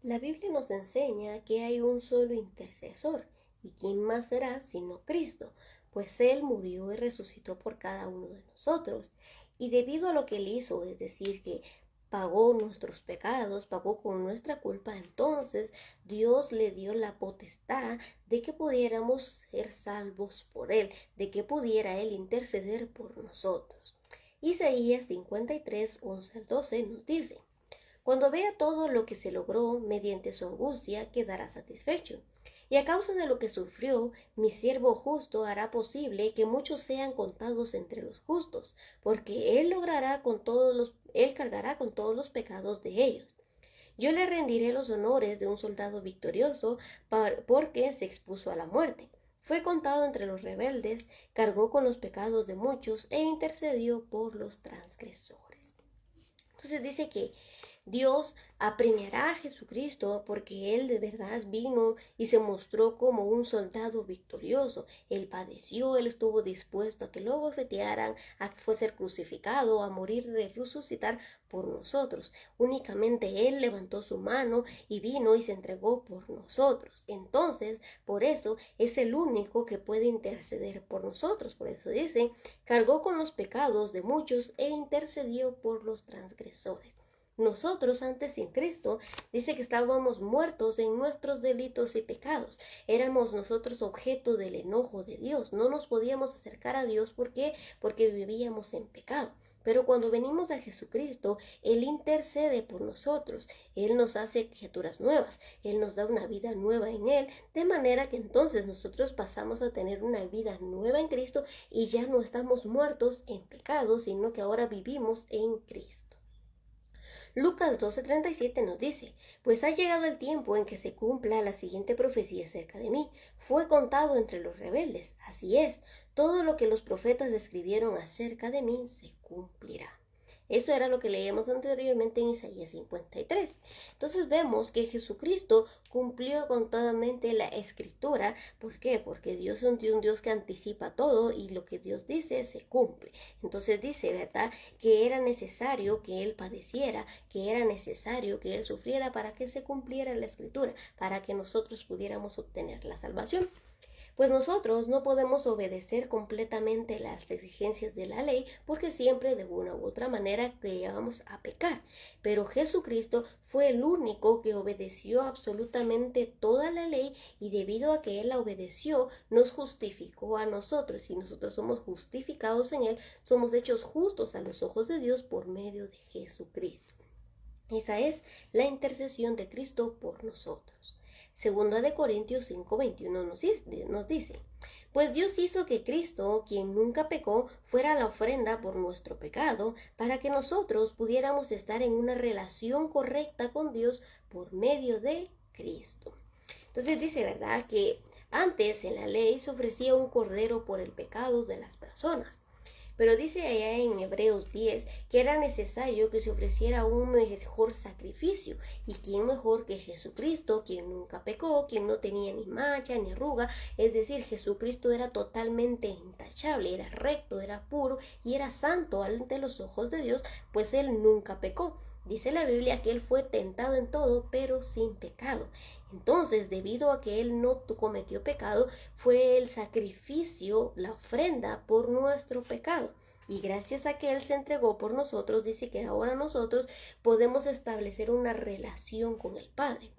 La Biblia nos enseña que hay un solo intercesor, ¿y quién más será sino Cristo? Pues Él murió y resucitó por cada uno de nosotros. Y debido a lo que Él hizo, es decir, que pagó nuestros pecados, pagó con nuestra culpa, entonces Dios le dio la potestad de que pudiéramos ser salvos por Él, de que pudiera Él interceder por nosotros. Isaías 53, 11 al 12 nos dice: cuando vea todo lo que se logró mediante su angustia, quedará satisfecho. Y a causa de lo que sufrió, mi siervo justo hará posible que muchos sean contados entre los justos, porque él cargará con todos los pecados de ellos. Yo le rendiré los honores de un soldado victorioso porque se expuso a la muerte. Fue contado entre los rebeldes, cargó con los pecados de muchos e intercedió por los transgresores. Entonces dice que Dios apremiará a Jesucristo porque Él de verdad vino y se mostró como un soldado victorioso. Él padeció, Él estuvo dispuesto a que lo bofetearan, a que fuese crucificado, a morir y resucitar por nosotros. Únicamente Él levantó su mano y vino y se entregó por nosotros. Entonces, por eso es el único que puede interceder por nosotros. Por eso dice, cargó con los pecados de muchos e intercedió por los transgresores. Nosotros antes sin Cristo dice que estábamos muertos en nuestros delitos y pecados. Éramos nosotros objeto del enojo de Dios. No nos podíamos acercar a Dios. ¿Por qué? Porque vivíamos en pecado. Pero cuando venimos a Jesucristo, Él intercede por nosotros. Él nos hace criaturas nuevas. Él nos da una vida nueva en Él. De manera que entonces nosotros pasamos a tener una vida nueva en Cristo y ya no estamos muertos en pecado, sino que ahora vivimos en Cristo. Lucas 12:37 nos dice: pues ha llegado el tiempo en que se cumpla la siguiente profecía acerca de mí. Fue contado entre los rebeldes. Así es, todo lo que los profetas escribieron acerca de mí se cumplirá. Eso era lo que leíamos anteriormente en Isaías 53. Entonces vemos que Jesucristo cumplió con totalmente la escritura. ¿Por qué? Porque Dios es un Dios que anticipa todo y lo que Dios dice se cumple. Entonces dice, ¿verdad?, que era necesario que Él padeciera, que era necesario que Él sufriera para que se cumpliera la escritura, para que nosotros pudiéramos obtener la salvación. Pues nosotros no podemos obedecer completamente las exigencias de la ley porque siempre de una u otra manera llegamos a pecar. Pero Jesucristo fue el único que obedeció absolutamente toda la ley y debido a que Él la obedeció, nos justificó a nosotros. Y nosotros somos justificados en Él, somos hechos justos a los ojos de Dios por medio de Jesucristo. Esa es la intercesión de Cristo por nosotros. Segunda de Corintios 5:21 nos dice: pues Dios hizo que Cristo, quien nunca pecó, fuera la ofrenda por nuestro pecado, para que nosotros pudiéramos estar en una relación correcta con Dios por medio de Cristo. Entonces dice, ¿verdad?, que antes en la ley se ofrecía un cordero por el pecado de las personas. Pero dice allá en Hebreos 10 que era necesario que se ofreciera un mejor sacrificio. ¿Y quién mejor que Jesucristo, quien nunca pecó, quien no tenía ni mancha ni arruga? Es decir, Jesucristo era totalmente intachable, era recto, era puro y era santo ante los ojos de Dios, pues Él nunca pecó. Dice la Biblia que Él fue tentado en todo, pero sin pecado. Entonces, debido a que Él no cometió pecado, fue el sacrificio, la ofrenda por nuestro pecado. Y gracias a que Él se entregó por nosotros, dice que ahora nosotros podemos establecer una relación con el Padre.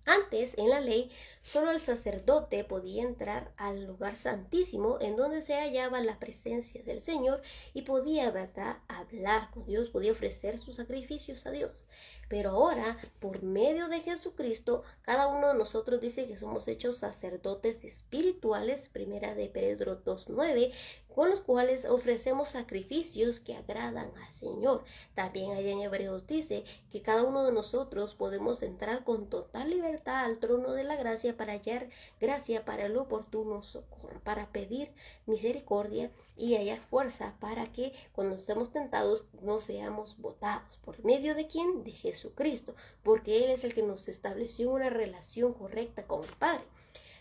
Antes, en la ley, solo el sacerdote podía entrar al lugar santísimo en donde se hallaba la presencia del Señor y podía, ¿verdad?, hablar con Dios, podía ofrecer sus sacrificios a Dios. Pero ahora, por medio de Jesucristo, cada uno de nosotros dice que somos hechos sacerdotes espirituales, primera de Pedro 2:9, con los cuales ofrecemos sacrificios que agradan al Señor. También allá en Hebreos dice que cada uno de nosotros podemos entrar con total libertad al trono de la gracia para hallar gracia para el oportuno socorro, para pedir misericordia y hallar fuerza para que cuando estemos tentados no seamos botados. ¿Por medio de quién? De Jesucristo, porque Él es el que nos estableció una relación correcta con el Padre.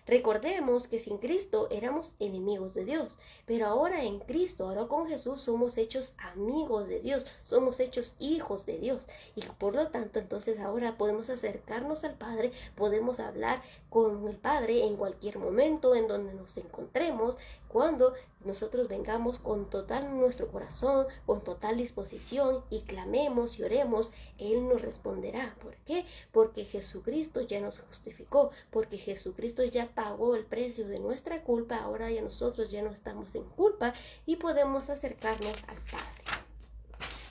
Recordemos que sin Cristo éramos enemigos de Dios, pero ahora en Cristo, ahora con Jesús, somos hechos amigos de Dios, somos hechos hijos de Dios. Y por lo tanto, entonces ahora podemos acercarnos al Padre, podemos hablar con el Padre en cualquier momento en donde nos encontremos, cuando nosotros vengamos con total nuestro corazón, con total disposición y clamemos y oremos, Él nos responderá. ¿Por qué? Porque Jesucristo ya nos justificó, porque Jesucristo ya pagó el precio de nuestra culpa, ahora ya nosotros ya no estamos en culpa y podemos acercarnos al Padre.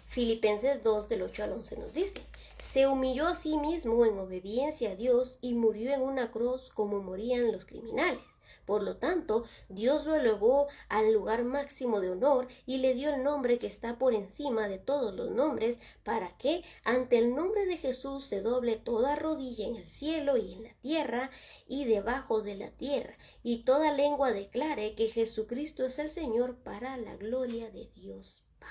Filipenses 2 del 8 al 11 nos dice: se humilló a sí mismo en obediencia a Dios y murió en una cruz como morían los criminales. Por lo tanto, Dios lo elevó al lugar máximo de honor y le dio el nombre que está por encima de todos los nombres, para que ante el nombre de Jesús se doble toda rodilla en el cielo y en la tierra y debajo de la tierra, y toda lengua declare que Jesucristo es el Señor, para la gloria de Dios Padre.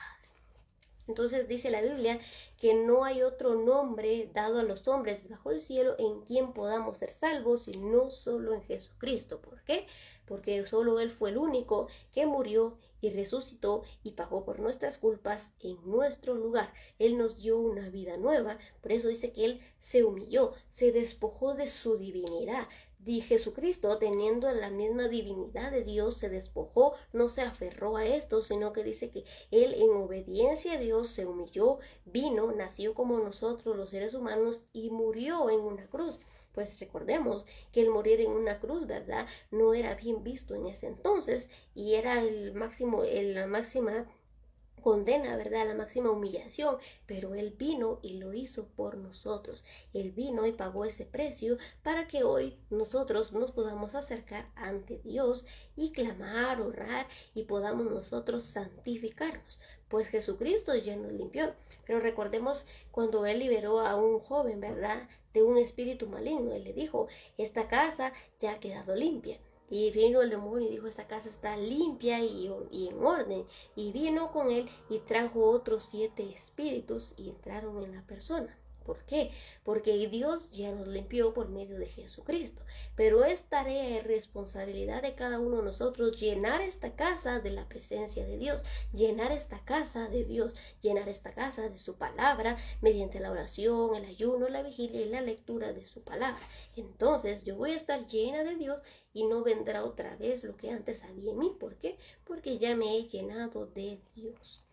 Entonces dice la Biblia que no hay otro nombre dado a los hombres bajo el cielo en quien podamos ser salvos, y no solo en Jesucristo. ¿Por qué? Porque solo Él fue el único que murió y resucitó y pagó por nuestras culpas en nuestro lugar. Él nos dio una vida nueva. Por eso dice que Él se humilló, se despojó de su divinidad. Y Jesucristo, teniendo la misma divinidad de Dios, se despojó, no se aferró a esto, sino que dice que Él en obediencia a Dios se humilló, vino, nació como nosotros los seres humanos y murió en una cruz. Pues recordemos que el morir en una cruz, ¿verdad?, no era bien visto en ese entonces y era la máxima condena, ¿verdad?, la máxima humillación, pero Él vino y lo hizo por nosotros. Él vino y pagó ese precio para que hoy nosotros nos podamos acercar ante Dios y clamar, orar, y podamos nosotros santificarnos, pues Jesucristo ya nos limpió. Pero recordemos cuando Él liberó a un joven, ¿verdad?, de un espíritu maligno. Él le dijo: esta casa ya ha quedado limpia. Y vino el demonio y dijo: esta casa está limpia y en orden. Y vino con él y trajo otros 7 espíritus y entraron en la persona. ¿Por qué? Porque Dios ya nos limpió por medio de Jesucristo. Pero es tarea y responsabilidad de cada uno de nosotros llenar esta casa de la presencia de Dios, llenar esta casa de Dios, llenar esta casa de su palabra mediante la oración, el ayuno, la vigilia y la lectura de su palabra. Entonces yo voy a estar llena de Dios y no vendrá otra vez lo que antes había en mí. ¿Por qué? Porque ya me he llenado de Dios.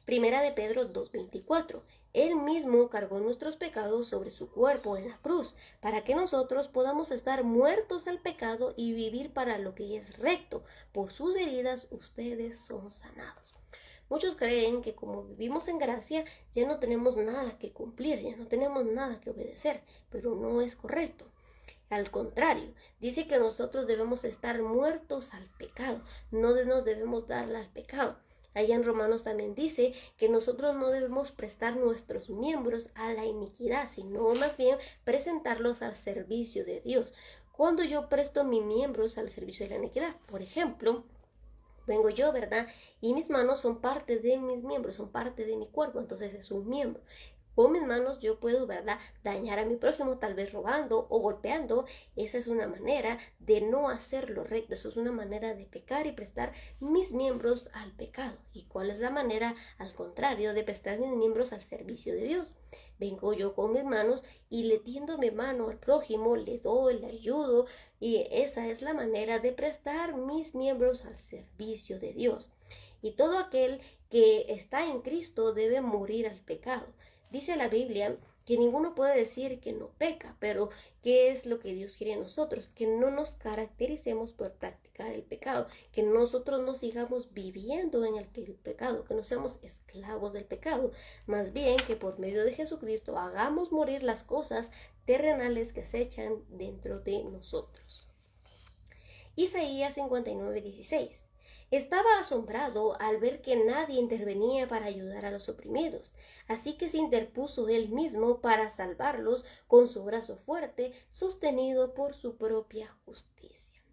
Primera de Pedro 2:24. Él mismo cargó nuestros pecados sobre su cuerpo en la cruz, para que nosotros podamos estar muertos al pecado y vivir para lo que es recto. Por sus heridas ustedes son sanados. Muchos creen que como vivimos en gracia ya no tenemos nada que cumplir, ya no tenemos nada que obedecer, pero no es correcto. Al contrario, dice que nosotros debemos estar muertos al pecado, no nos debemos dar al pecado. Allá en Romanos también dice que nosotros no debemos prestar nuestros miembros a la iniquidad, sino más bien presentarlos al servicio de Dios. Cuando yo presto mis miembros al servicio de la iniquidad, por ejemplo, vengo yo, ¿verdad?, y mis manos son parte de mis miembros, son parte de mi cuerpo, entonces es un miembro. Con mis manos yo puedo, ¿verdad?, dañar a mi prójimo, tal vez robando o golpeando. Esa es una manera de no hacer lo recto, eso es una manera de pecar y prestar mis miembros al pecado. ¿Y cuál es la manera, al contrario, de prestar mis miembros al servicio de Dios? Vengo yo con mis manos y le tiendo mi mano al prójimo, le doy, le ayudo, y esa es la manera de prestar mis miembros al servicio de Dios. Y todo aquel que está en Cristo debe morir al pecado. Dice la Biblia que ninguno puede decir que no peca, pero ¿qué es lo que Dios quiere de nosotros? Que no nos caractericemos por practicar el pecado, que nosotros no sigamos viviendo en el pecado, que no seamos esclavos del pecado, más bien que por medio de Jesucristo hagamos morir las cosas terrenales que se echan dentro de nosotros. Isaías 59:16. Estaba asombrado al ver que nadie intervenía para ayudar a los oprimidos, así que se interpuso él mismo para salvarlos con su brazo fuerte, sostenido por su propia justicia.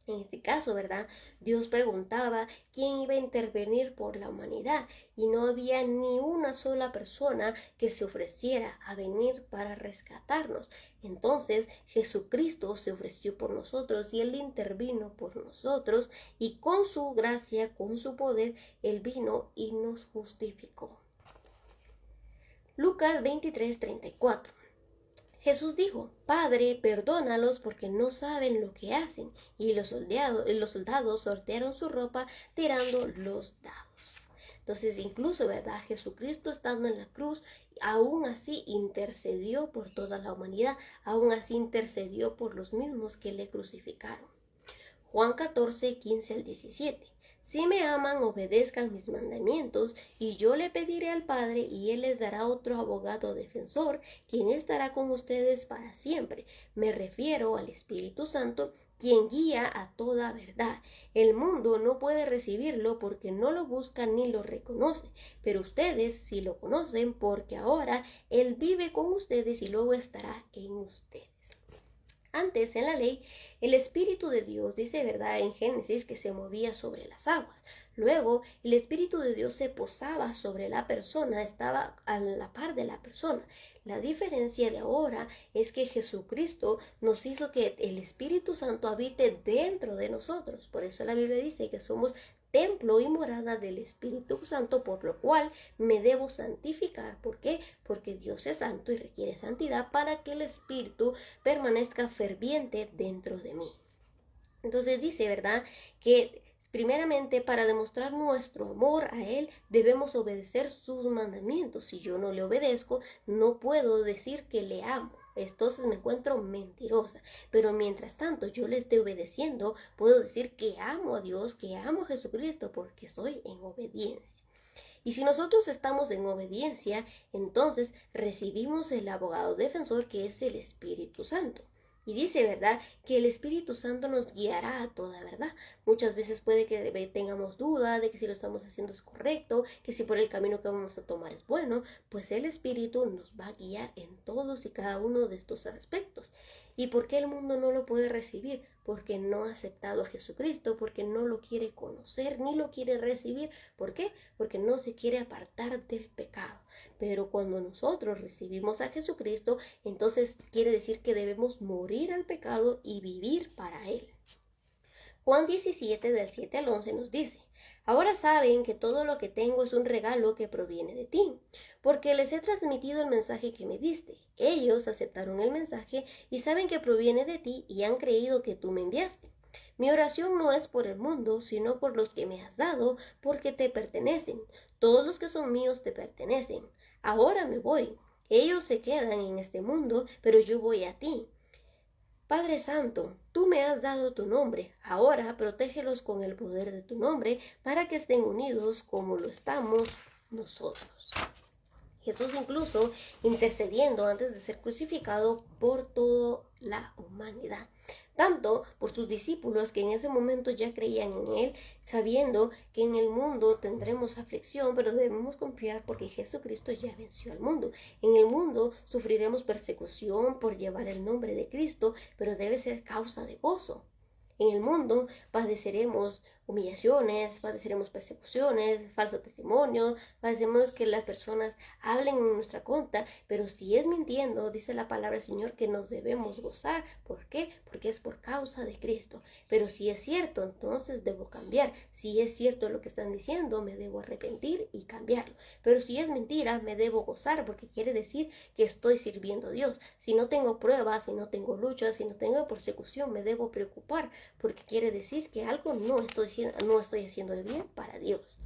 En este caso, ¿verdad? Dios preguntaba quién iba a intervenir por la humanidad y no había ni una sola persona que se ofreciera a venir para rescatarnos. Entonces Jesucristo se ofreció por nosotros y Él intervino por nosotros y con su gracia, con su poder, Él vino y nos justificó. Lucas 23:34. Jesús dijo: Padre, perdónalos porque no saben lo que hacen. Y los soldados sortearon su ropa tirando los dados. Entonces, incluso, ¿verdad? Jesucristo estando en la cruz, aún así intercedió por toda la humanidad, aún así intercedió por los mismos que le crucificaron. Juan 14:15-17. Si me aman, obedezcan mis mandamientos, y yo le pediré al Padre, y Él les dará otro abogado defensor, quien estará con ustedes para siempre. Me refiero al Espíritu Santo, quien guía a toda verdad. El mundo no puede recibirlo porque no lo busca ni lo reconoce, pero ustedes sí lo conocen porque ahora Él vive con ustedes y luego estará en ustedes. Antes, en la ley, el Espíritu de Dios dice, ¿verdad?, en Génesis, que se movía sobre las aguas. Luego, el Espíritu de Dios se posaba sobre la persona, estaba a la par de la persona. La diferencia de ahora es que Jesucristo nos hizo que el Espíritu Santo habite dentro de nosotros. Por eso la Biblia dice que somos templo y morada del Espíritu Santo, por lo cual me debo santificar. ¿Por qué? Porque Dios es santo y requiere santidad para que el Espíritu permanezca ferviente dentro de mí. Entonces dice, ¿verdad?, que primeramente para demostrar nuestro amor a Él debemos obedecer sus mandamientos. Si yo no le obedezco, no puedo decir que le amo. Entonces me encuentro mentirosa. Pero mientras tanto yo le esté obedeciendo, puedo decir que amo a Dios, que amo a Jesucristo, porque estoy en obediencia. Y si nosotros estamos en obediencia, entonces recibimos el abogado defensor, que es el Espíritu Santo. Y dice, ¿verdad?, que el Espíritu Santo nos guiará a toda verdad. Muchas veces puede que tengamos duda de que si lo estamos haciendo es correcto, que si por el camino que vamos a tomar es bueno, pues el Espíritu nos va a guiar en todos y cada uno de estos aspectos. ¿Y por qué el mundo no lo puede recibir? Porque no ha aceptado a Jesucristo, porque no lo quiere conocer ni lo quiere recibir. ¿Por qué? Porque no se quiere apartar del pecado. Pero cuando nosotros recibimos a Jesucristo, entonces quiere decir que debemos morir al pecado y vivir para Él. Juan 17, del 7 al 11 nos dice: Ahora saben que todo lo que tengo es un regalo que proviene de ti, porque les he transmitido el mensaje que me diste. Ellos aceptaron el mensaje y saben que proviene de ti y han creído que tú me enviaste. Mi oración no es por el mundo, sino por los que me has dado, porque te pertenecen. Todos los que son míos te pertenecen. Ahora me voy. Ellos se quedan en este mundo, pero yo voy a ti. Padre Santo, tú me has dado tu nombre. Ahora protégelos con el poder de tu nombre, para que estén unidos como lo estamos nosotros. Jesús incluso intercediendo antes de ser crucificado por toda la humanidad, tanto por sus discípulos que en ese momento ya creían en Él, sabiendo que en el mundo tendremos aflicción, pero debemos confiar porque Jesucristo ya venció al mundo. En el mundo sufriremos persecución por llevar el nombre de Cristo, pero debe ser causa de gozo. En el mundo padeceremos humillaciones, padeceremos persecuciones, falsos testimonios, padeceremos que las personas hablen en nuestra contra, pero si es mintiendo, dice la palabra del Señor que nos debemos gozar. ¿Por qué? Porque es por causa de Cristo. Pero si es cierto, entonces debo cambiar. Si es cierto lo que están diciendo, me debo arrepentir y cambiarlo. Pero si es mentira, me debo gozar, porque quiere decir que estoy sirviendo a Dios. Si no tengo pruebas, si no tengo luchas, si no tengo persecución, me debo preocupar, porque quiere decir que algo no estoy haciendo de bien para Dios.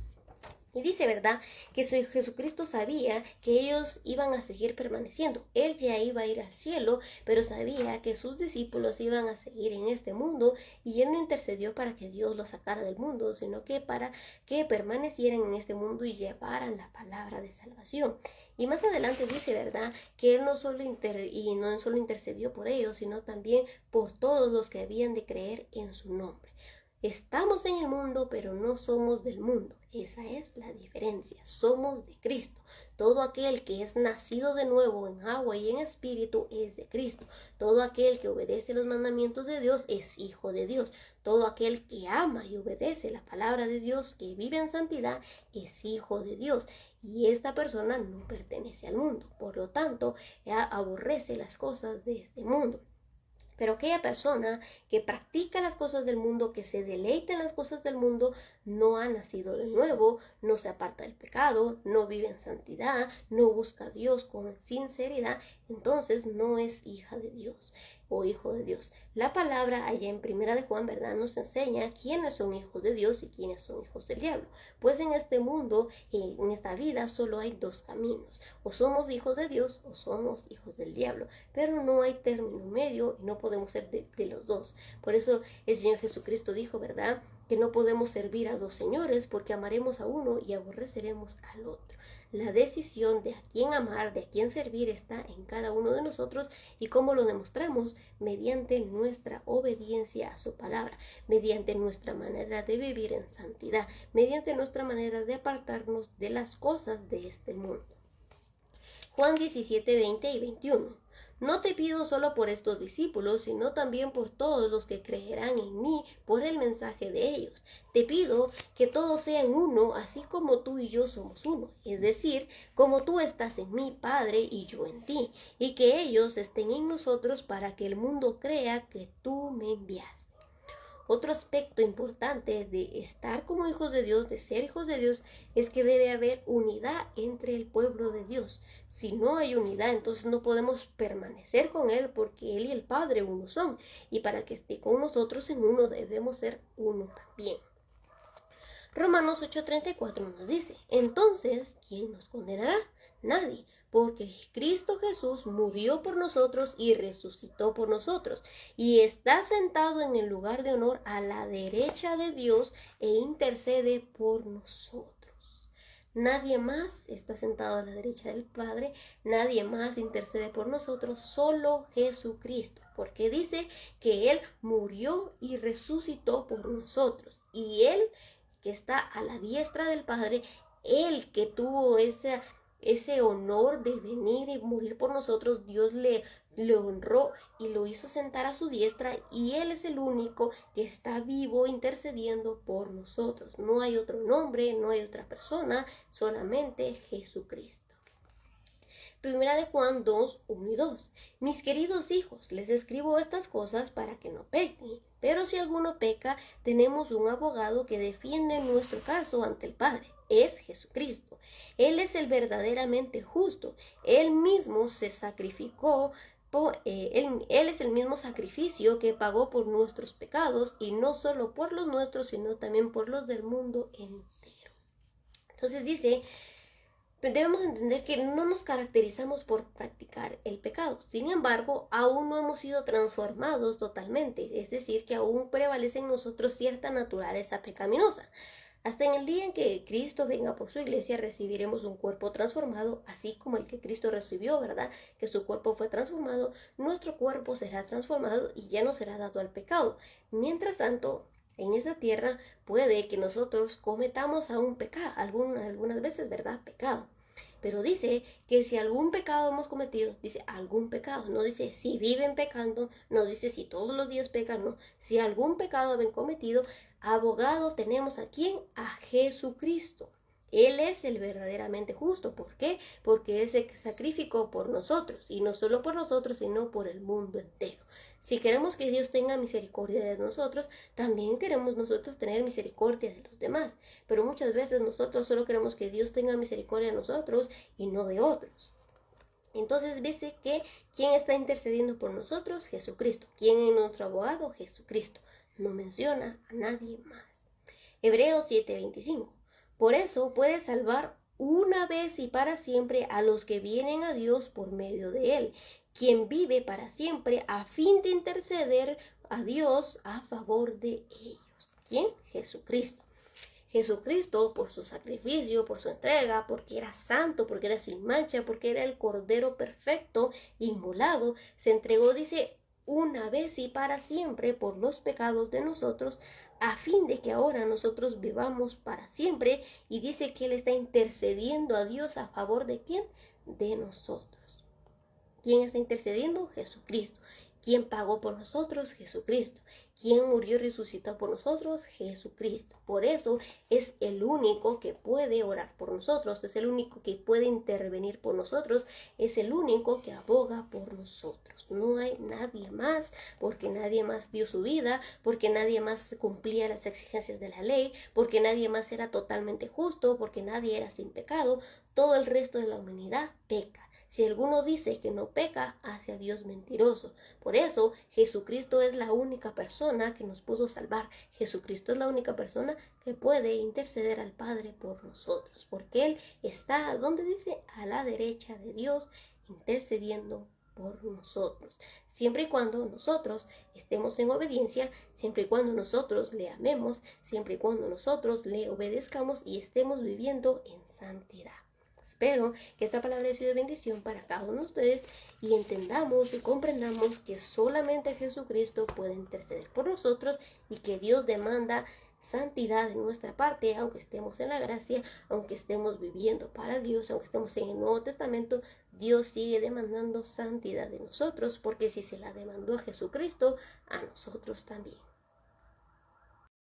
Y dice, ¿verdad?, que Jesucristo sabía que ellos iban a seguir permaneciendo. Él ya iba a ir al cielo, pero sabía que sus discípulos iban a seguir en este mundo, y Él no intercedió para que Dios los sacara del mundo, sino que para que permanecieran en este mundo y llevaran la palabra de salvación. Y más adelante dice, ¿verdad?, que Él no solo intercedió por ellos, sino también por todos los que habían de creer en su nombre. Estamos en el mundo, pero no somos del mundo. Esa es la diferencia. Somos de Cristo. Todo aquel que es nacido de nuevo en agua y en espíritu es de Cristo. Todo aquel que obedece los mandamientos de Dios es hijo de Dios. Todo aquel que ama y obedece la palabra de Dios, que vive en santidad, es hijo de Dios. Y esta persona no pertenece al mundo. Por lo tanto, aborrece las cosas de este mundo. Pero aquella persona que practica las cosas del mundo, que se deleita en las cosas del mundo, no ha nacido de nuevo, no se aparta del pecado, no vive en santidad, no busca a Dios con sinceridad, entonces no es hija de Dios o hijo de Dios. La palabra allá en Primera de Juan, ¿verdad?, nos enseña quiénes son hijos de Dios y quiénes son hijos del diablo. Pues en este mundo, en esta vida, solo hay dos caminos. O somos hijos de Dios o somos hijos del diablo. Pero no hay término medio y no podemos ser de los dos. Por eso el Señor Jesucristo dijo, ¿verdad?, que no podemos servir a dos señores, porque amaremos a uno y aborreceremos al otro. La decisión de a quién amar, de a quién servir, está en cada uno de nosotros, y cómo lo demostramos mediante nuestra obediencia a su palabra, mediante nuestra manera de vivir en santidad, mediante nuestra manera de apartarnos de las cosas de este mundo. Juan 17, 20 y 21. No te pido solo por estos discípulos, sino también por todos los que creerán en mí por el mensaje de ellos. Te pido que todos sean uno, así como tú y yo somos uno. Es decir, como tú estás en mí, Padre, y yo en ti. Y que ellos estén en nosotros para que el mundo crea que tú me enviaste. Otro aspecto importante de estar como hijos de Dios, de ser hijos de Dios, es que debe haber unidad entre el pueblo de Dios. Si no hay unidad, entonces no podemos permanecer con Él, porque Él y el Padre uno son. Y para que esté con nosotros en uno, debemos ser uno también. Romanos 8:34 nos dice, entonces, ¿quién nos condenará? Nadie, porque Cristo Jesús murió por nosotros y resucitó por nosotros, y está sentado en el lugar de honor a la derecha de Dios e intercede por nosotros. Nadie más está sentado a la derecha del Padre, nadie más intercede por nosotros, solo Jesucristo, porque dice que Él murió y resucitó por nosotros, y Él que está a la diestra del Padre, Él que tuvo ese honor de venir y morir por nosotros, Dios le honró y lo hizo sentar a su diestra, y Él es el único que está vivo intercediendo por nosotros. No hay otro nombre, no hay otra persona, solamente Jesucristo. Primera de Juan 2, 1 y 2. Mis queridos hijos, les escribo estas cosas para que no pequen. Pero si alguno peca, tenemos un abogado que defiende nuestro caso ante el Padre. Es Jesucristo. Él es el verdaderamente justo. Él mismo se sacrificó. Él es el mismo sacrificio que pagó por nuestros pecados, y no solo por los nuestros, sino también por los del mundo entero. Entonces dice, debemos entender que no nos caracterizamos por practicar el pecado. Sin embargo, aún no hemos sido transformados totalmente, es decir, que aún prevalece en nosotros cierta naturaleza pecaminosa. Hasta en el día en que Cristo venga por su iglesia, recibiremos un cuerpo transformado, así como el que Cristo recibió, ¿verdad?, que su cuerpo fue transformado, nuestro cuerpo será transformado y ya no será dado al pecado. Mientras tanto, en esta tierra puede que nosotros cometamos aún pecado, algunas veces, ¿verdad?, pecado. Pero dice que si algún pecado hemos cometido, dice algún pecado, no dice si viven pecando, no dice si todos los días pecan, no. Si algún pecado habéis cometido, abogado tenemos a ¿quién? A Jesucristo. Él es el verdaderamente justo. ¿Por qué? Porque Él se sacrificó por nosotros, y no solo por nosotros, sino por el mundo entero. Si queremos que Dios tenga misericordia de nosotros, también queremos nosotros tener misericordia de los demás. Pero muchas veces nosotros solo queremos que Dios tenga misericordia de nosotros y no de otros. Entonces dice que ¿quién está intercediendo por nosotros? Jesucristo. ¿Quién es nuestro abogado? Jesucristo. No menciona a nadie más. Hebreos 7:25. Por eso puede salvar una vez y para siempre a los que vienen a Dios por medio de Él, quien vive para siempre a fin de interceder a Dios a favor de ellos. ¿Quién? Jesucristo. Jesucristo, por su sacrificio, por su entrega, porque era santo, porque era sin mancha, porque era el Cordero perfecto, inmolado, se entregó, dice, una vez y para siempre por los pecados de nosotros, a fin de que ahora nosotros vivamos para siempre. Y dice que Él está intercediendo a Dios a favor de ¿quién? De nosotros. ¿Quién está intercediendo? Jesucristo. ¿Quién pagó por nosotros? Jesucristo. ¿Quién murió y resucitó por nosotros? Jesucristo. Por eso es el único que puede orar por nosotros, es el único que puede intervenir por nosotros, es el único que aboga por nosotros. No hay nadie más, porque nadie más dio su vida, porque nadie más cumplía las exigencias de la ley, porque nadie más era totalmente justo, porque nadie era sin pecado. Todo el resto de la humanidad peca. Si alguno dice que no peca, hace a Dios mentiroso. Por eso, Jesucristo es la única persona que nos pudo salvar. Jesucristo es la única persona que puede interceder al Padre por nosotros. Porque Él está, ¿dónde dice? A la derecha de Dios, intercediendo por nosotros. Siempre y cuando nosotros estemos en obediencia, siempre y cuando nosotros le amemos, siempre y cuando nosotros le obedezcamos y estemos viviendo en santidad. Espero que esta palabra haya sido de bendición para cada uno de ustedes y entendamos y comprendamos que solamente Jesucristo puede interceder por nosotros y que Dios demanda santidad de nuestra parte, aunque estemos en la gracia, aunque estemos viviendo para Dios, aunque estemos en el Nuevo Testamento, Dios sigue demandando santidad de nosotros, porque si se la demandó a Jesucristo, a nosotros también.